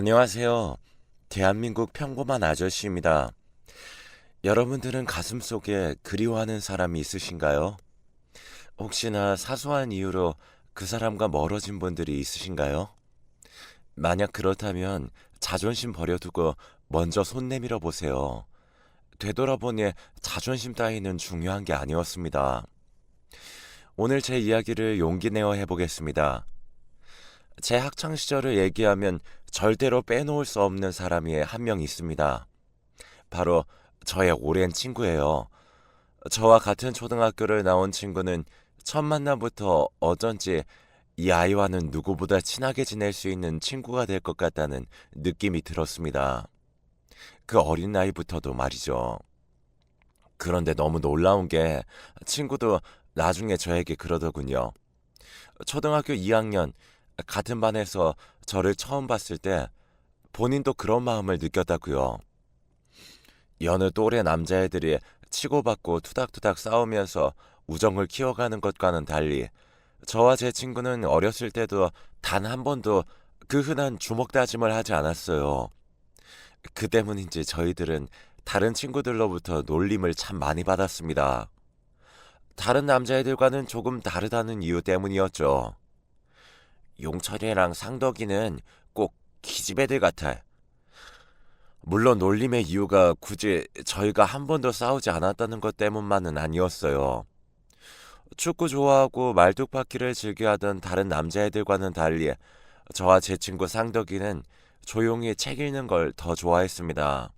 안녕하세요. 대한민국 평범한 아저씨입니다. 여러분들은 가슴속에 그리워하는 사람이 있으신가요? 혹시나 사소한 이유로 그 사람과 멀어진 분들이 있으신가요? 만약 그렇다면 자존심 버려두고 먼저 손 내밀어 보세요. 되돌아보니 자존심 따위는 중요한 게 아니었습니다. 오늘 제 이야기를 용기 내어 해보겠습니다. 제 학창 시절을 얘기하면 절대로 빼놓을 수 없는 사람이 한 명 있습니다. 바로 저의 오랜 친구예요. 저와 같은 초등학교를 나온 친구는 첫 만남부터 어쩐지 이 아이와는 누구보다 친하게 지낼 수 있는 친구가 될 것 같다는 느낌이 들었습니다. 그 어린 나이부터도 말이죠. 그런데 너무 놀라운 게 친구도 나중에 저에게 그러더군요. 초등학교 2학년 같은 반에서 저를 처음 봤을 때 본인도 그런 마음을 느꼈다고요. 여느 또래 남자애들이 치고받고 투닥투닥 싸우면서 우정을 키워가는 것과는 달리 저와 제 친구는 어렸을 때도 단 한 번도 그 흔한 주먹 다짐을 하지 않았어요. 그 때문인지 저희들은 다른 친구들로부터 놀림을 참 많이 받았습니다. 다른 남자애들과는 조금 다르다는 이유 때문이었죠. 용철이랑 상덕이는 꼭 기집애들 같아. 물론 놀림의 이유가 굳이 저희가 한 번도 싸우지 않았다는 것 때문만은 아니었어요. 축구 좋아하고 말뚝박기를 즐겨하던 다른 남자애들과는 달리 저와 제 친구 상덕이는 조용히 책 읽는 걸 더 좋아했습니다.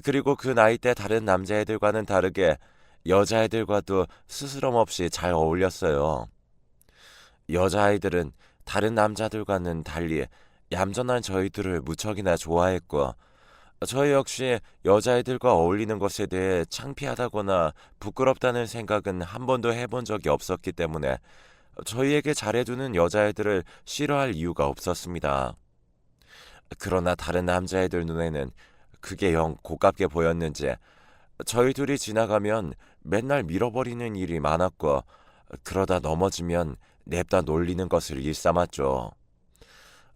그리고 그 나이 때 다른 남자애들과는 다르게 여자애들과도 스스럼 없이 잘 어울렸어요. 여자아이들은 다른 남자들과는 달리 얌전한 저희들을 무척이나 좋아했고 저 역시 여자애들과 어울리는 것에 대해 창피하다거나 부끄럽다는 생각은 한 번도 해본 적이 없었기 때문에 저희에게 잘해주는 여자애들을 싫어할 이유가 없었습니다. 그러나 다른 남자애들 눈에는 그게 영 고깝게 보였는지 저희 둘이 지나가면 맨날 밀어버리는 일이 많았고 그러다 넘어지면 냅다 놀리는 것을 일삼았죠.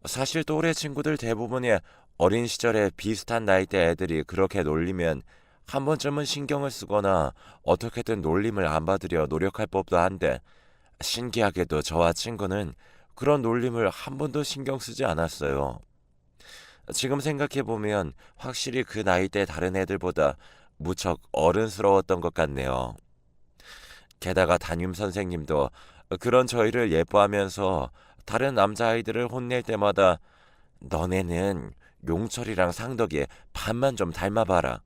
사실 또래 친구들 대부분이 어린 시절에 비슷한 나이대 애들이 그렇게 놀리면 한 번쯤은 신경을 쓰거나 어떻게든 놀림을 안 받으려 노력할 법도 한데 신기하게도 저와 친구는 그런 놀림을 한 번도 신경 쓰지 않았어요. 지금 생각해보면 확실히 그 나이대 다른 애들보다 무척 어른스러웠던 것 같네요. 게다가 담임 선생님도 그런 저희를 예뻐하면서 다른 남자아이들을 혼낼 때마다 너네는 용철이랑 상덕이 반만 좀 닮아봐라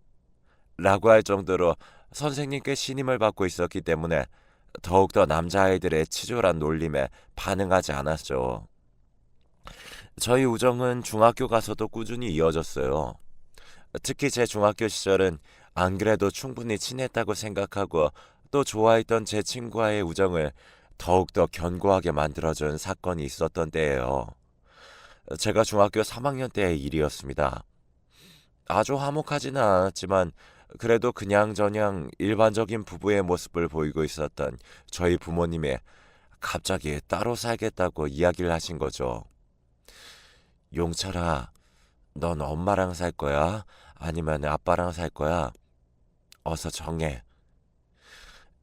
라고 할 정도로 선생님께 신임을 받고 있었기 때문에 더욱더 남자아이들의 치졸한 놀림에 반응하지 않았죠. 저희 우정은 중학교 가서도 꾸준히 이어졌어요. 특히 제 중학교 시절은 안 그래도 충분히 친했다고 생각하고 또 좋아했던 제 친구와의 우정을 더욱더 견고하게 만들어준 사건이 있었던 때예요. 제가 중학교 3학년 때의 일이었습니다. 아주 화목하지는 않았지만 그래도 그냥저냥 일반적인 부부의 모습을 보이고 있었던 저희 부모님이 갑자기 따로 살겠다고 이야기를 하신 거죠. 용철아, 넌 엄마랑 살 거야? 아니면 아빠랑 살 거야? 어서 정해.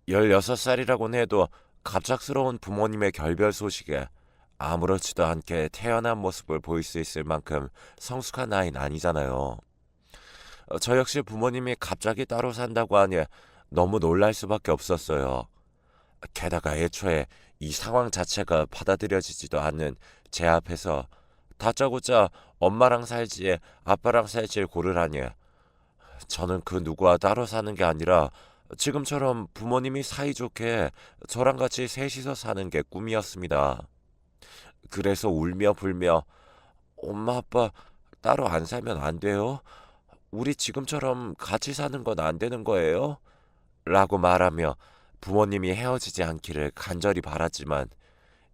16살이라고는 해도 갑작스러운 부모님의 결별 소식에 아무렇지도 않게 태어난 모습을 보일 수 있을 만큼 성숙한 나이는 아니잖아요. 저 역시 부모님이 갑자기 따로 산다고 하니 너무 놀랄 수밖에 없었어요. 게다가 애초에 이 상황 자체가 받아들여지지도 않는 제 앞에서 다짜고짜 엄마랑 살지 아빠랑 살지를 고르라니 저는 그 누구와 따로 사는 게 아니라 지금처럼 부모님이 사이좋게 저랑 같이 셋이서 사는 게 꿈이었습니다. 그래서 울며 불며 엄마 아빠 따로 안 살면 안 돼요? 우리 지금처럼 같이 사는 건 안 되는 거예요? 라고 말하며 부모님이 헤어지지 않기를 간절히 바랐지만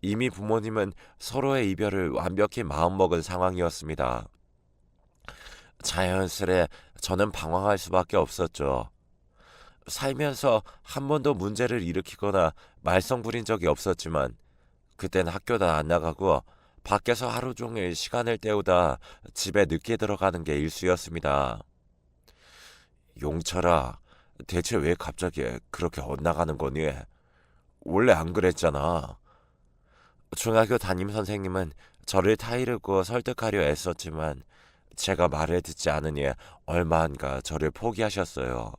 이미 부모님은 서로의 이별을 완벽히 마음먹은 상황이었습니다. 자연스레 저는 방황할 수밖에 없었죠. 살면서 한 번도 문제를 일으키거나 말썽 부린 적이 없었지만 그땐 학교도 안 나가고 밖에서 하루 종일 시간을 때우다 집에 늦게 들어가는 게 일수였습니다. 용철아, 대체 왜 갑자기 그렇게 엇나가는 거니? 원래 안 그랬잖아. 중학교 담임 선생님은 저를 타이르고 설득하려 애썼지만 제가 말을 듣지 않으니 얼마 안가 저를 포기하셨어요.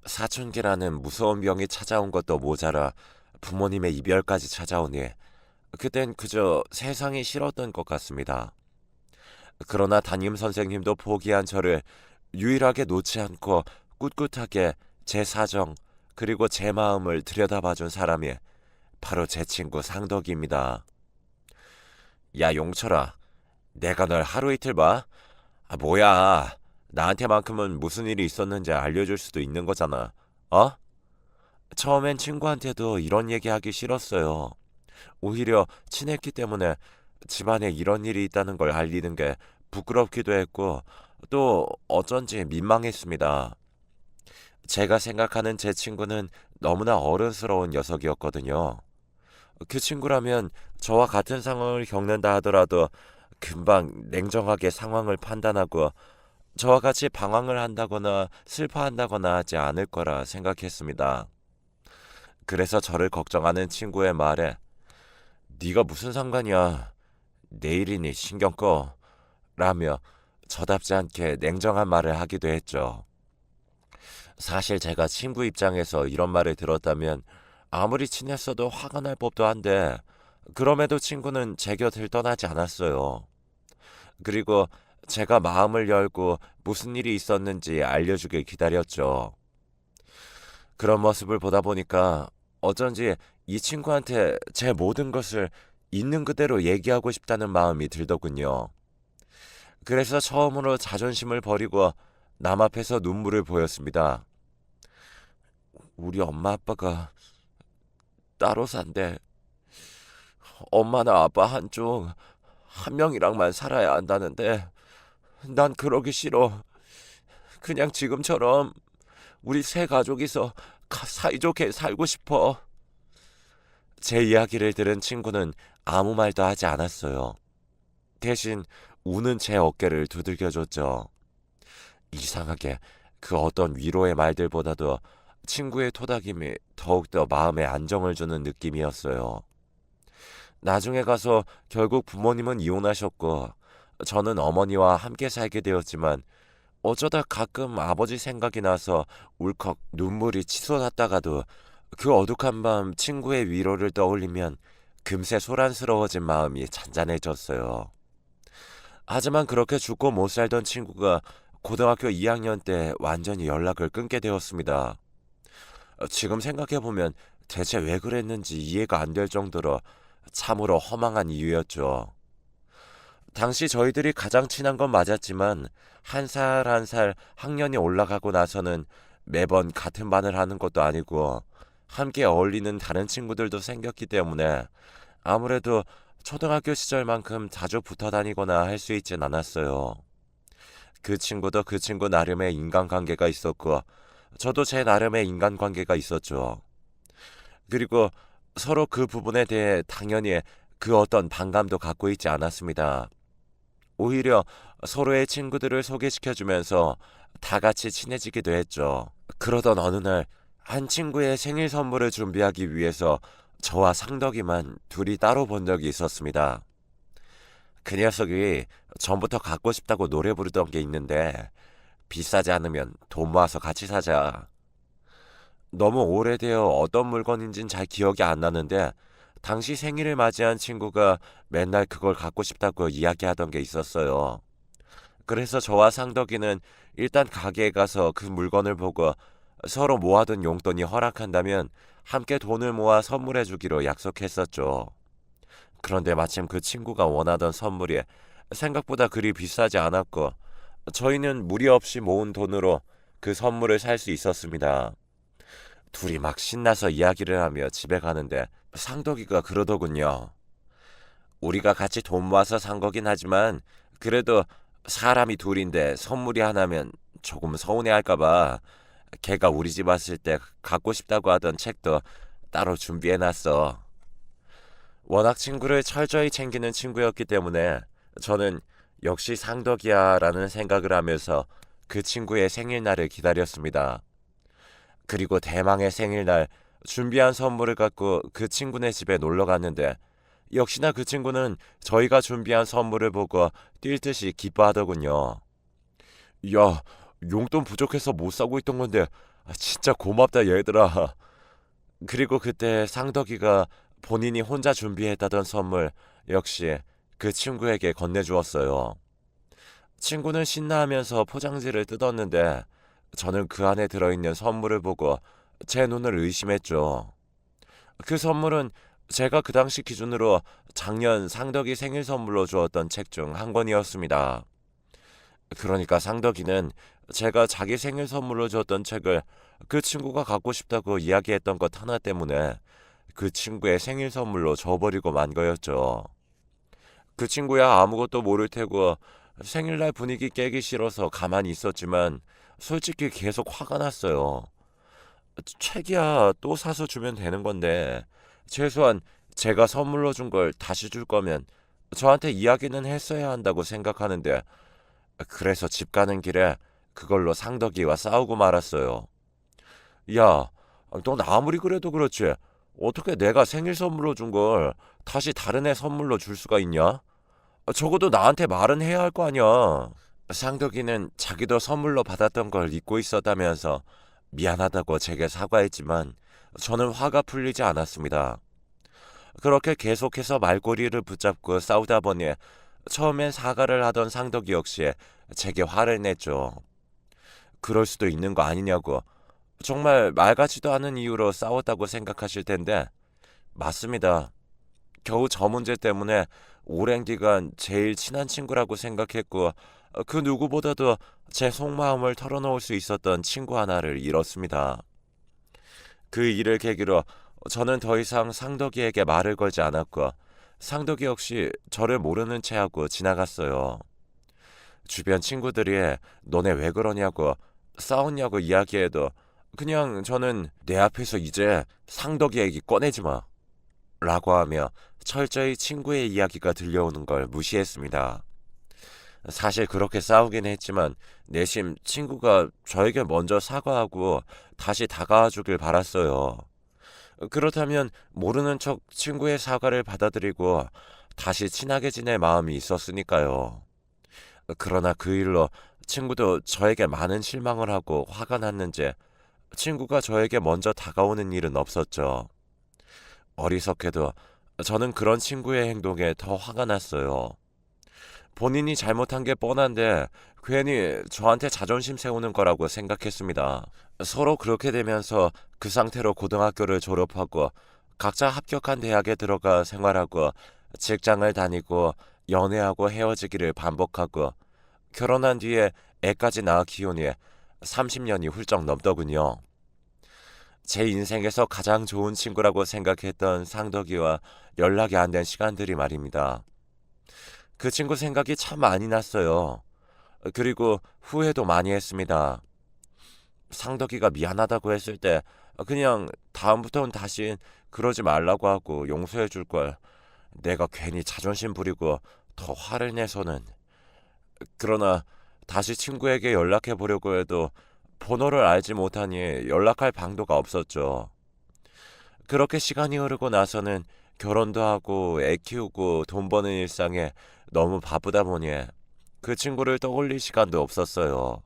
사춘기라는 무서운 병이 찾아온 것도 모자라 부모님의 이별까지 찾아오니 그땐 그저 세상이 싫었던 것 같습니다. 그러나 담임 선생님도 포기한 저를 유일하게 놓지 않고 꿋꿋하게 제 사정 그리고 제 마음을 들여다봐준 사람이 바로 제 친구 상덕입니다. 야 용철아, 내가 널 하루 이틀 봐? 뭐야, 나한테만큼은 무슨 일이 있었는지 알려줄 수도 있는 거잖아. 어? 처음엔 친구한테도 이런 얘기하기 싫었어요. 오히려 친했기 때문에 집안에 이런 일이 있다는 걸 알리는 게 부끄럽기도 했고 또 어쩐지 민망했습니다. 제가 생각하는 제 친구는 너무나 어른스러운 녀석이었거든요. 그 친구라면 저와 같은 상황을 겪는다 하더라도 금방 냉정하게 상황을 판단하고 저와 같이 방황을 한다거나 슬퍼한다거나 하지 않을 거라 생각했습니다. 그래서 저를 걱정하는 친구의 말에 네가 무슨 상관이야, 내일이니 신경 꺼 라며 저답지 않게 냉정한 말을 하기도 했죠. 사실 제가 친구 입장에서 이런 말을 들었다면 아무리 친했어도 화가 날 법도 한데 그럼에도 친구는 제 곁을 떠나지 않았어요. 그리고 제가 마음을 열고 무슨 일이 있었는지 알려주길 기다렸죠. 그런 모습을 보다 보니까 어쩐지 이 친구한테 제 모든 것을 있는 그대로 얘기하고 싶다는 마음이 들더군요. 그래서 처음으로 자존심을 버리고 남 앞에서 눈물을 보였습니다. 우리 엄마 아빠가 따로 산대. 엄마나 아빠 한쪽 한 명이랑만 살아야 한다는데 난 그러기 싫어. 그냥 지금처럼 우리 세 가족이서 사이좋게 살고 싶어. 제 이야기를 들은 친구는 아무 말도 하지 않았어요. 대신 우는 제 어깨를 두들겨줬죠. 이상하게 그 어떤 위로의 말들보다도 친구의 토닥임이 더욱더 마음에 안정을 주는 느낌이었어요. 나중에 가서 결국 부모님은 이혼하셨고 저는 어머니와 함께 살게 되었지만 어쩌다 가끔 아버지 생각이 나서 울컥 눈물이 치솟았다가도 그 어둑한 밤 친구의 위로를 떠올리면 금세 소란스러워진 마음이 잔잔해졌어요. 하지만 그렇게 죽고 못 살던 친구가 고등학교 2학년 때 완전히 연락을 끊게 되었습니다. 지금 생각해보면 대체 왜 그랬는지 이해가 안 될 정도로 참으로 허망한 이유였죠. 당시 저희들이 가장 친한 건 맞았지만 한 살 한 살 학년이 올라가고 나서는 매번 같은 반을 하는 것도 아니고 함께 어울리는 다른 친구들도 생겼기 때문에 아무래도 초등학교 시절만큼 자주 붙어 다니거나 할 수 있진 않았어요. 그 친구도 그 친구 나름의 인간관계가 있었고 저도 제 나름의 인간관계가 있었죠. 그리고 서로 그 부분에 대해 당연히 그 어떤 반감도 갖고 있지 않았습니다. 오히려 서로의 친구들을 소개시켜주면서 다 같이 친해지기도 했죠. 그러던 어느 날 한 친구의 생일 선물을 준비하기 위해서 저와 상덕이만 둘이 따로 본 적이 있었습니다. 그 녀석이 전부터 갖고 싶다고 노래 부르던 게 있는데 비싸지 않으면 돈 모아서 같이 사자. 너무 오래되어 어떤 물건인진 잘 기억이 안 나는데 당시 생일을 맞이한 친구가 맨날 그걸 갖고 싶다고 이야기하던 게 있었어요. 그래서 저와 상덕이는 일단 가게에 가서 그 물건을 보고 서로 모아둔 용돈이 허락한다면 함께 돈을 모아 선물해 주기로 약속했었죠. 그런데 마침 그 친구가 원하던 선물이 생각보다 그리 비싸지 않았고 저희는 무리 없이 모은 돈으로 그 선물을 살 수 있었습니다. 둘이 막 신나서 이야기를 하며 집에 가는데 상덕이가 그러더군요. 우리가 같이 돈 모아서 산 거긴 하지만 그래도 사람이 둘인데 선물이 하나면 조금 서운해할까봐 걔가 우리 집 왔을 때 갖고 싶다고 하던 책도 따로 준비해놨어. 워낙 친구를 철저히 챙기는 친구였기 때문에 저는 역시 상덕이야 라는 생각을 하면서 그 친구의 생일날을 기다렸습니다. 그리고 대망의 생일날 준비한 선물을 갖고 그 친구네 집에 놀러 갔는데 역시나 그 친구는 저희가 준비한 선물을 보고 뛸 듯이 기뻐하더군요. 야, 용돈 부족해서 못 사고 있던 건데 진짜 고맙다 얘들아. 그리고 그때 상덕이가 본인이 혼자 준비했다던 선물 역시 그 친구에게 건네주었어요. 친구는 신나하면서 포장지를 뜯었는데 저는 그 안에 들어있는 선물을 보고 제 눈을 의심했죠. 그 선물은 제가 그 당시 기준으로 작년 상덕이 생일 선물로 주었던 책 중 한 권이었습니다. 그러니까 상덕이는 제가 자기 생일 선물로 줬던 책을 그 친구가 갖고 싶다고 이야기했던 것 하나 때문에 그 친구의 생일 선물로 줘버리고 만 거였죠. 그 친구야 아무것도 모를 테고 생일날 분위기 깨기 싫어서 가만히 있었지만 솔직히 계속 화가 났어요. 책이야 또 사서 주면 되는 건데 최소한 제가 선물로 준 걸 다시 줄 거면 저한테 이야기는 했어야 한다고 생각하는데 그래서 집 가는 길에 그걸로 상덕이와 싸우고 말았어요. 야, 넌 아무리 그래도 그렇지. 어떻게 내가 생일 선물로 준 걸 다시 다른 애 선물로 줄 수가 있냐? 적어도 나한테 말은 해야 할 거 아니야. 상덕이는 자기도 선물로 받았던 걸 잊고 있었다면서 미안하다고 제게 사과했지만 저는 화가 풀리지 않았습니다. 그렇게 계속해서 말꼬리를 붙잡고 싸우다 보니 처음엔 사과를 하던 상덕이 역시 제게 화를 냈죠. 그럴 수도 있는 거 아니냐고. 정말 말 같지도 않은 이유로 싸웠다고 생각하실 텐데 맞습니다. 겨우 저 문제 때문에 오랜 기간 제일 친한 친구라고 생각했고 그 누구보다도 제 속마음을 털어놓을 수 있었던 친구 하나를 잃었습니다. 그 일을 계기로 저는 더 이상 상덕이에게 말을 걸지 않았고 상덕이 역시 저를 모르는 체하고 지나갔어요. 주변 친구들이 너네 왜 그러냐고 싸웠냐고 이야기해도 그냥 저는 내 앞에서 이제 상덕이 얘기 꺼내지 마 라고 하며 철저히 친구의 이야기가 들려오는 걸 무시했습니다. 사실 그렇게 싸우긴 했지만 내심 친구가 저에게 먼저 사과하고 다시 다가와 주길 바랐어요. 그렇다면 모르는 척 친구의 사과를 받아들이고 다시 친하게 지낼 마음이 있었으니까요. 그러나 그 일로 친구도 저에게 많은 실망을 하고 화가 났는지 친구가 저에게 먼저 다가오는 일은 없었죠. 어리석게도 저는 그런 친구의 행동에 더 화가 났어요. 본인이 잘못한 게 뻔한데 괜히 저한테 자존심 세우는 거라고 생각했습니다. 서로 그렇게 되면서 그 상태로 고등학교를 졸업하고 각자 합격한 대학에 들어가 생활하고 직장을 다니고 연애하고 헤어지기를 반복하고 결혼한 뒤에 애까지 낳아 키우니 30년이 훌쩍 넘더군요. 제 인생에서 가장 좋은 친구라고 생각했던 상덕이와 연락이 안 된 시간들이 말입니다. 그 친구 생각이 참 많이 났어요. 그리고 후회도 많이 했습니다. 상덕이가 미안하다고 했을 때 그냥 다음부터는 다시 그러지 말라고 하고 용서해 줄 걸. 내가 괜히 자존심 부리고 더 화를 내서는. 그러나 다시 친구에게 연락해 보려고 해도 번호를 알지 못하니 연락할 방도가 없었죠. 그렇게 시간이 흐르고 나서는 결혼도 하고 애 키우고 돈 버는 일상에 너무 바쁘다 보니 그 친구를 떠올릴 시간도 없었어요.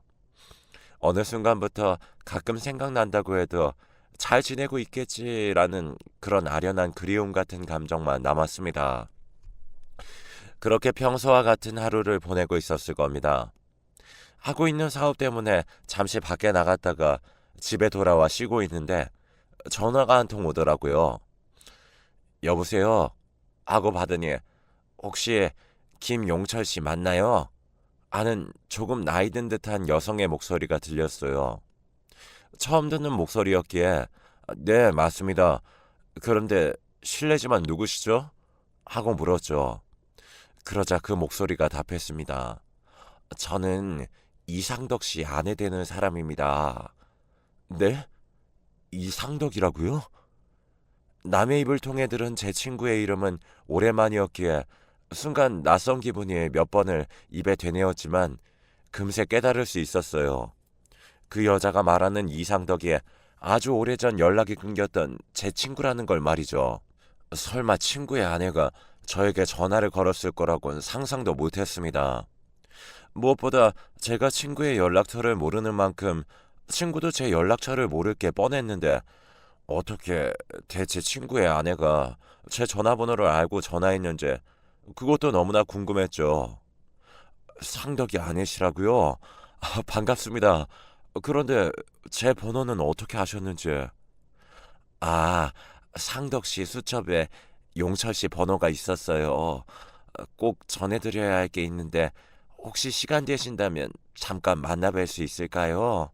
어느 순간부터 가끔 생각난다고 해도 잘 지내고 있겠지라는 그런 아련한 그리움 같은 감정만 남았습니다. 그렇게 평소와 같은 하루를 보내고 있었을 겁니다. 하고 있는 사업 때문에 잠시 밖에 나갔다가 집에 돌아와 쉬고 있는데 전화가 한 통 오더라고요. 여보세요? 하고 받으니 혹시 김용철 씨 맞나요? 아는 조금 나이 든 듯한 여성의 목소리가 들렸어요. 처음 듣는 목소리였기에 네, 맞습니다. 그런데 실례지만 누구시죠? 하고 물었죠. 그러자 그 목소리가 답했습니다. 저는 이상덕 씨 아내 되는 사람입니다. 네? 이상덕이라고요? 남의 입을 통해 들은 제 친구의 이름은 오랜만이었기에 순간 낯선 기분이 몇 번을 입에 되뇌었지만 금세 깨달을 수 있었어요. 그 여자가 말하는 이상덕이 아주 오래전 연락이 끊겼던 제 친구라는 걸 말이죠. 설마 친구의 아내가 저에게 전화를 걸었을 거라고는 상상도 못했습니다. 무엇보다 제가 친구의 연락처를 모르는 만큼 친구도 제 연락처를 모를 게 뻔했는데 어떻게 대체 친구의 아내가 제 전화번호를 알고 전화했는지 그것도 너무나 궁금했죠. 상덕이 아니시라고요? 반갑습니다. 그런데 제 번호는 어떻게 아셨는지. 아, 상덕 씨 수첩에 용철 씨 번호가 있었어요. 꼭 전해드려야 할 게 있는데 혹시 시간 되신다면 잠깐 만나뵐 수 있을까요?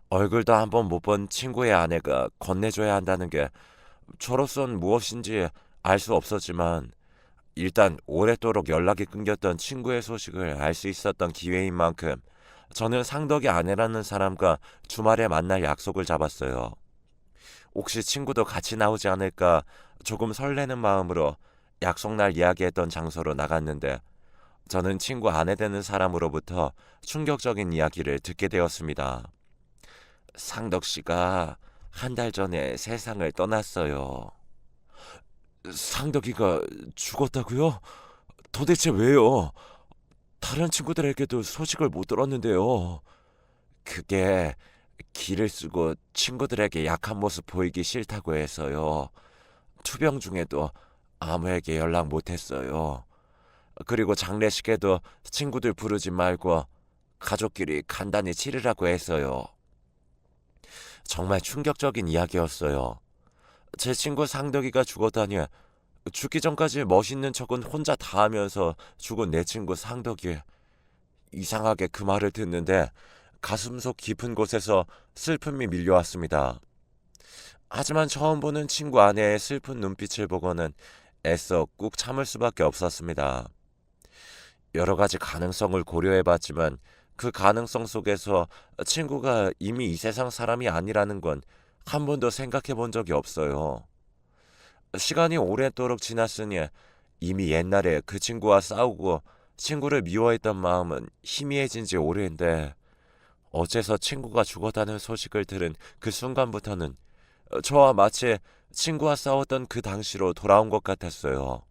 얼굴도 한번 못 본 친구의 아내가 건네줘야 한다는 게 저로선 무엇인지 알 수 없었지만 일단 오랫도록 연락이 끊겼던 친구의 소식을 알 수 있었던 기회인 만큼 저는 상덕이 아내라는 사람과 주말에 만날 약속을 잡았어요. 혹시 친구도 같이 나오지 않을까 조금 설레는 마음으로 약속날 이야기했던 장소로 나갔는데 저는 친구 아내 되는 사람으로부터 충격적인 이야기를 듣게 되었습니다. 상덕 씨가 한 달 전에 세상을 떠났어요. 상덕이가 죽었다고요? 도대체 왜요? 다른 친구들에게도 소식을 못 들었는데요. 그게 기를 쓰고 친구들에게 약한 모습 보이기 싫다고 해서요. 투병 중에도 아무에게 연락 못했어요. 그리고 장례식에도 친구들 부르지 말고 가족끼리 간단히 치르라고 했어요. 정말 충격적인 이야기였어요. 제 친구 상덕이가 죽었다니 죽기 전까지 멋있는 척은 혼자 다 하면서 죽은 내 친구 상덕이 이상하게 그 말을 듣는데 가슴속 깊은 곳에서 슬픔이 밀려왔습니다. 하지만 처음 보는 친구 아내의 슬픈 눈빛을 보고는 애써 꾹 참을 수밖에 없었습니다. 여러 가지 가능성을 고려해봤지만 그 가능성 속에서 친구가 이미 이 세상 사람이 아니라는 건 한 번도 생각해 본 적이 없어요. 시간이 오랫도록 지났으니 이미 옛날에 그 친구와 싸우고 친구를 미워했던 마음은 희미해진 지 오래인데 어째서 친구가 죽었다는 소식을 들은 그 순간부터는 저와 마치 친구와 싸웠던 그 당시로 돌아온 것 같았어요.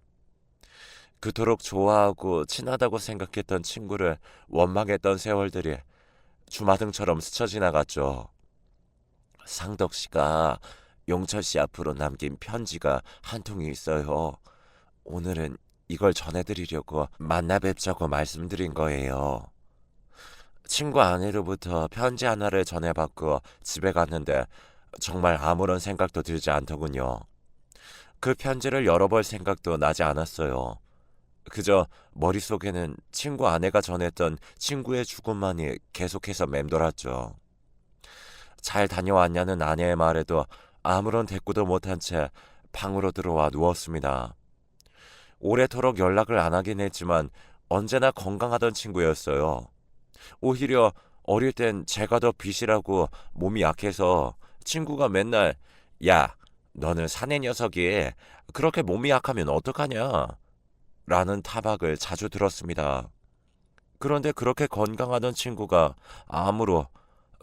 그토록 좋아하고 친하다고 생각했던 친구를 원망했던 세월들이 주마등처럼 스쳐 지나갔죠. 상덕 씨가 용철 씨 앞으로 남긴 편지가 한 통이 있어요. 오늘은 이걸 전해드리려고 만나 뵙자고 말씀드린 거예요. 친구 아내로부터 편지 하나를 전해받고 집에 갔는데 정말 아무런 생각도 들지 않더군요. 그 편지를 열어볼 생각도 나지 않았어요. 그저 머릿속에는 친구 아내가 전했던 친구의 죽음만이 계속해서 맴돌았죠. 잘 다녀왔냐는 아내의 말에도 아무런 대꾸도 못한 채 방으로 들어와 누웠습니다. 오래도록 연락을 안 하긴 했지만 언제나 건강하던 친구였어요. 오히려 어릴 땐 제가 더 비실하고 몸이 약해서 친구가 맨날 야, 너는 사내 녀석이 그렇게 몸이 약하면 어떡하냐? 라는 타박을 자주 들었습니다. 그런데 그렇게 건강하던 친구가 암으로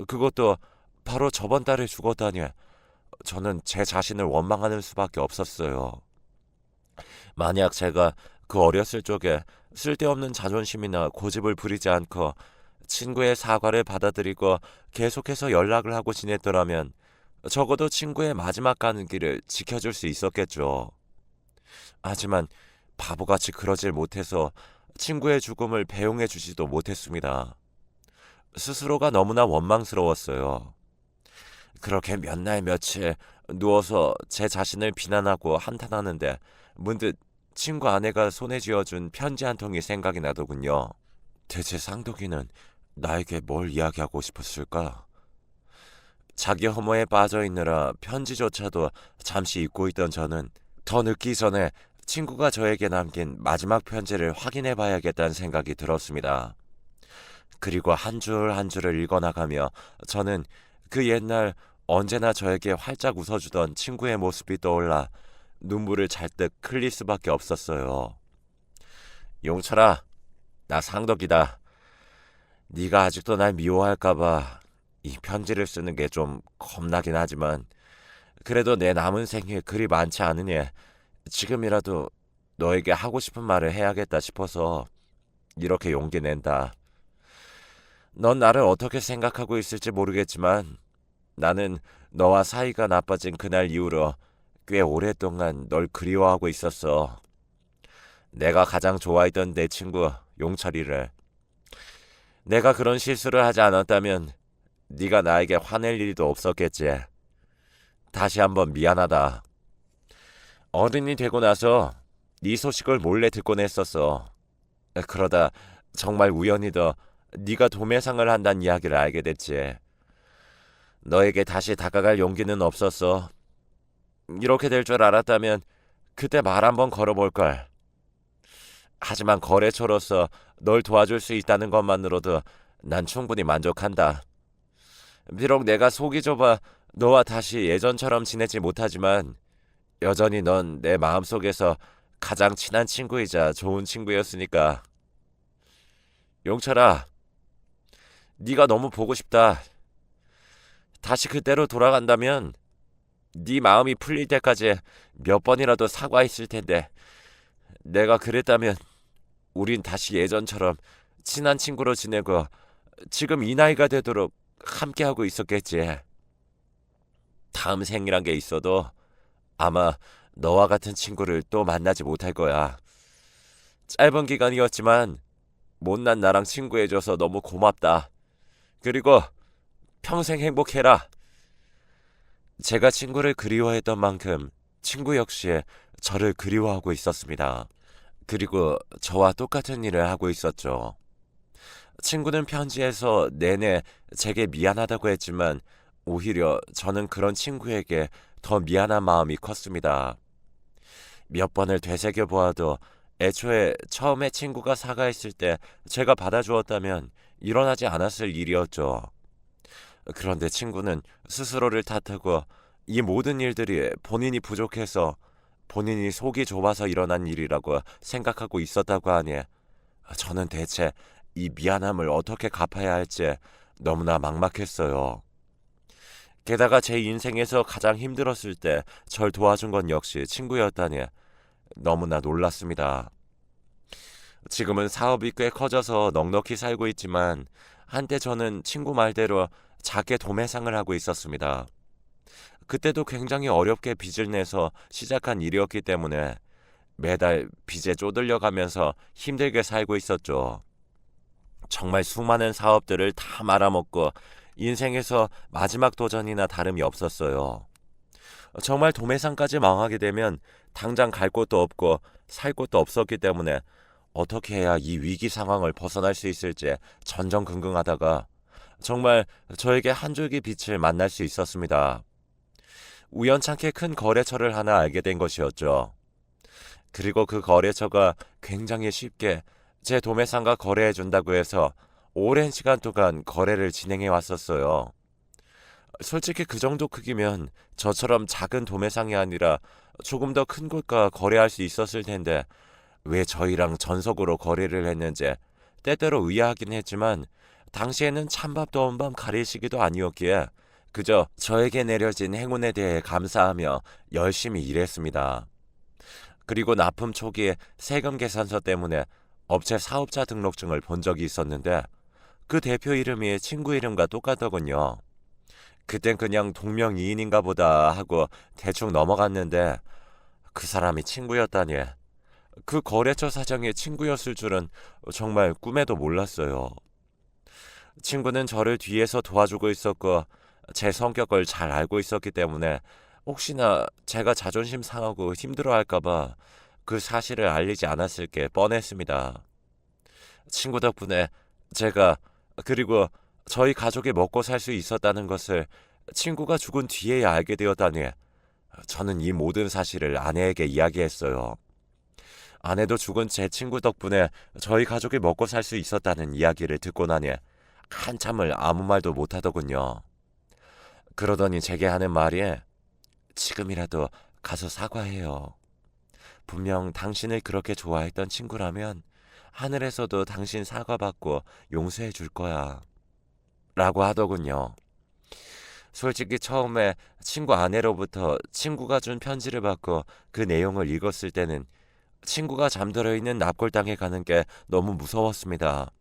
그것도 바로 저번 달에 죽었다니 저는 제 자신을 원망하는 수밖에 없었어요. 만약 제가 그 어렸을 적에 쓸데없는 자존심이나 고집을 부리지 않고 친구의 사과를 받아들이고 계속해서 연락을 하고 지냈더라면 적어도 친구의 마지막 가는 길을 지켜줄 수 있었겠죠. 하지만 바보같이 그러질 못해서 친구의 죽음을 배웅해 주지도 못했습니다. 스스로가 너무나 원망스러웠어요. 그렇게 몇 날 며칠 누워서 제 자신을 비난하고 한탄하는데 문득 친구 아내가 손에 쥐어준 편지 한 통이 생각이 나더군요. 대체 상덕이는 나에게 뭘 이야기하고 싶었을까? 자기 혐오에 빠져 있느라 편지조차도 잠시 잊고 있던 저는 더 늦기 전에 친구가 저에게 남긴 마지막 편지를 확인해 봐야겠다는 생각이 들었습니다. 그리고 한 줄 한 줄을 읽어나가며 저는 그 옛날 언제나 저에게 활짝 웃어주던 친구의 모습이 떠올라 눈물을 잘뜩 흘릴 수밖에 없었어요. 용철아, 나 상덕이다. 네가 아직도 날 미워할까봐 이 편지를 쓰는 게 좀 겁나긴 하지만 그래도 내 남은 생에 그리 많지 않으니 지금이라도 너에게 하고 싶은 말을 해야겠다 싶어서 이렇게 용기 낸다. 넌 나를 어떻게 생각하고 있을지 모르겠지만 나는 너와 사이가 나빠진 그날 이후로 꽤 오랫동안 널 그리워하고 있었어. 내가 가장 좋아했던 내 친구 용철이를. 내가 그런 실수를 하지 않았다면 네가 나에게 화낼 일도 없었겠지. 다시 한번 미안하다. 어른이 되고 나서 네 소식을 몰래 듣곤 했었어. 그러다 정말 우연히도 네가 도매상을 한다는 이야기를 알게 됐지. 너에게 다시 다가갈 용기는 없었어. 이렇게 될 줄 알았다면 그때 말 한번 걸어볼걸. 하지만 거래처로서 널 도와줄 수 있다는 것만으로도 난 충분히 만족한다. 비록 내가 속이 좁아 너와 다시 예전처럼 지내지 못하지만 여전히 넌 내 마음속에서 가장 친한 친구이자 좋은 친구였으니까. 용철아, 네가 너무 보고 싶다. 다시 그때로 돌아간다면 네 마음이 풀릴 때까지 몇 번이라도 사과했을 텐데 내가 그랬다면 우린 다시 예전처럼 친한 친구로 지내고 지금 이 나이가 되도록 함께하고 있었겠지. 다음 생이란 게 있어도 아마 너와 같은 친구를 또 만나지 못할 거야. 짧은 기간이었지만 못난 나랑 친구해줘서 너무 고맙다. 그리고 평생 행복해라. 제가 친구를 그리워했던 만큼 친구 역시 저를 그리워하고 있었습니다. 그리고 저와 똑같은 일을 하고 있었죠. 친구는 편지에서 내내 제게 미안하다고 했지만 오히려 저는 그런 친구에게 더 미안한 마음이 컸습니다. 몇 번을 되새겨 보아도 애초에 처음에 친구가 사과했을 때 제가 받아주었다면 일어나지 않았을 일이었죠. 그런데 친구는 스스로를 탓하고 이 모든 일들이 본인이 부족해서 본인이 속이 좁아서 일어난 일이라고 생각하고 있었다고 하니 저는 대체 이 미안함을 어떻게 갚아야 할지 너무나 막막했어요. 게다가 제 인생에서 가장 힘들었을 때 절 도와준 건 역시 친구였다니 너무나 놀랐습니다. 지금은 사업이 꽤 커져서 넉넉히 살고 있지만 한때 저는 친구 말대로 작게 도매상을 하고 있었습니다. 그때도 굉장히 어렵게 빚을 내서 시작한 일이었기 때문에 매달 빚에 쪼들려 가면서 힘들게 살고 있었죠. 정말 수많은 사업들을 다 말아먹고 인생에서 마지막 도전이나 다름이 없었어요. 정말 도매상까지 망하게 되면 당장 갈 곳도 없고 살 곳도 없었기 때문에 어떻게 해야 이 위기 상황을 벗어날 수 있을지 전전긍긍하다가 정말 저에게 한 줄기 빛을 만날 수 있었습니다. 우연찮게 큰 거래처를 하나 알게 된 것이었죠. 그리고 그 거래처가 굉장히 쉽게 제 도매상과 거래해준다고 해서 오랜 시간 동안 거래를 진행해 왔었어요. 솔직히 그 정도 크기면 저처럼 작은 도매상이 아니라 조금 더 큰 곳과 거래할 수 있었을 텐데 왜 저희랑 전속으로 거래를 했는지 때때로 의아하긴 했지만 당시에는 찬밥 더운 밤 가릴 시기도 아니었기에 그저 저에게 내려진 행운에 대해 감사하며 열심히 일했습니다. 그리고 납품 초기에 세금 계산서 때문에 업체 사업자 등록증을 본 적이 있었는데 그 대표 이름이 친구 이름과 똑같더군요. 그땐 그냥 동명이인인가 보다 하고 대충 넘어갔는데 그 사람이 친구였다니. 그 거래처 사장의 친구였을 줄은 정말 꿈에도 몰랐어요. 친구는 저를 뒤에서 도와주고 있었고 제 성격을 잘 알고 있었기 때문에 혹시나 제가 자존심 상하고 힘들어할까봐 그 사실을 알리지 않았을 게 뻔했습니다. 친구 덕분에 제가 그리고 저희 가족이 먹고 살 수 있었다는 것을 친구가 죽은 뒤에야 알게 되었다니 저는 이 모든 사실을 아내에게 이야기했어요. 아내도 죽은 제 친구 덕분에 저희 가족이 먹고 살 수 있었다는 이야기를 듣고 나니 한참을 아무 말도 못하더군요. 그러더니 제게 하는 말이 지금이라도 가서 사과해요. 분명 당신을 그렇게 좋아했던 친구라면 하늘에서도 당신 사과받고 용서해 줄 거야. 라고 하더군요. 솔직히 처음에 친구 아내로부터 친구가 준 편지를 받고 그 내용을 읽었을 때는 친구가 잠들어 있는 납골당에 가는 게 너무 무서웠습니다.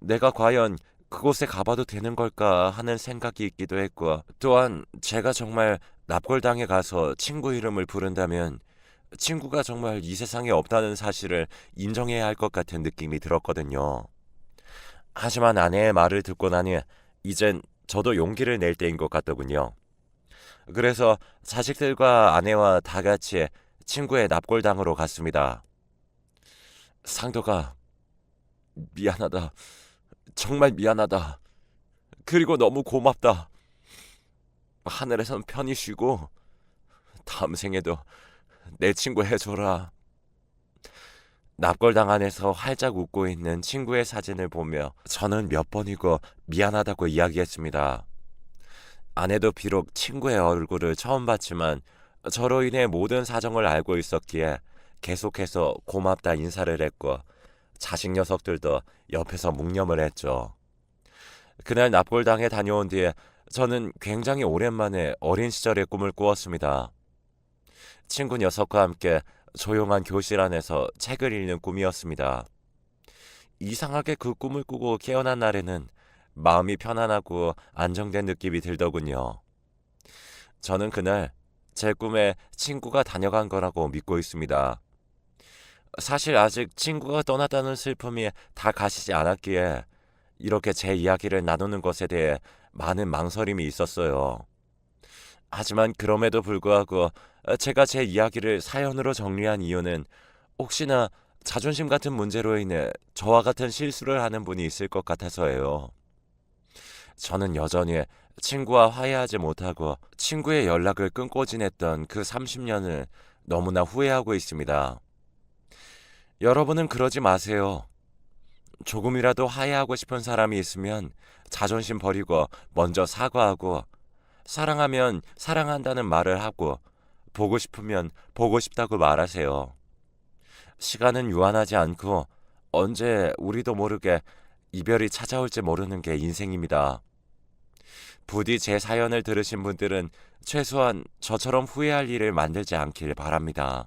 내가 과연 그곳에 가봐도 되는 걸까 하는 생각이 있기도 했고, 또한 제가 정말 납골당에 가서 친구 이름을 부른다면 친구가 정말 이 세상에 없다는 사실을 인정해야 할 것 같은 느낌이 들었거든요. 하지만 아내의 말을 듣고 나니 이젠 저도 용기를 낼 때인 것 같더군요. 그래서 자식들과 아내와 다 같이 친구의 납골당으로 갔습니다. 상도가 미안하다. 정말 미안하다. 그리고 너무 고맙다. 하늘에선 편히 쉬고 다음 생에도 내 친구 해줘라. 납골당 안에서 활짝 웃고 있는 친구의 사진을 보며 저는 몇 번이고 미안하다고 이야기했습니다. 아내도 비록 친구의 얼굴을 처음 봤지만 저로 인해 모든 사정을 알고 있었기에 계속해서 고맙다 인사를 했고, 자식 녀석들도 옆에서 묵념을 했죠. 그날 납골당에 다녀온 뒤에 저는 굉장히 오랜만에 어린 시절의 꿈을 꾸었습니다. 친구 녀석과 함께 조용한 교실 안에서 책을 읽는 꿈이었습니다. 이상하게 그 꿈을 꾸고 깨어난 날에는 마음이 편안하고 안정된 느낌이 들더군요. 저는 그날 제 꿈에 친구가 다녀간 거라고 믿고 있습니다. 사실 아직 친구가 떠났다는 슬픔이 다 가시지 않았기에 이렇게 제 이야기를 나누는 것에 대해 많은 망설임이 있었어요. 하지만 그럼에도 불구하고 제가 제 이야기를 사연으로 정리한 이유는 혹시나 자존심 같은 문제로 인해 저와 같은 실수를 하는 분이 있을 것 같아서예요. 저는 여전히 친구와 화해하지 못하고 친구의 연락을 끊고 지냈던 그 30년을 너무나 후회하고 있습니다. 여러분은 그러지 마세요. 조금이라도 화해하고 싶은 사람이 있으면 자존심 버리고 먼저 사과하고, 사랑하면 사랑한다는 말을 하고, 보고 싶으면 보고 싶다고 말하세요. 시간은 유한하지 않고 언제 우리도 모르게 이별이 찾아올지 모르는 게 인생입니다. 부디 제 사연을 들으신 분들은 최소한 저처럼 후회할 일을 만들지 않길 바랍니다.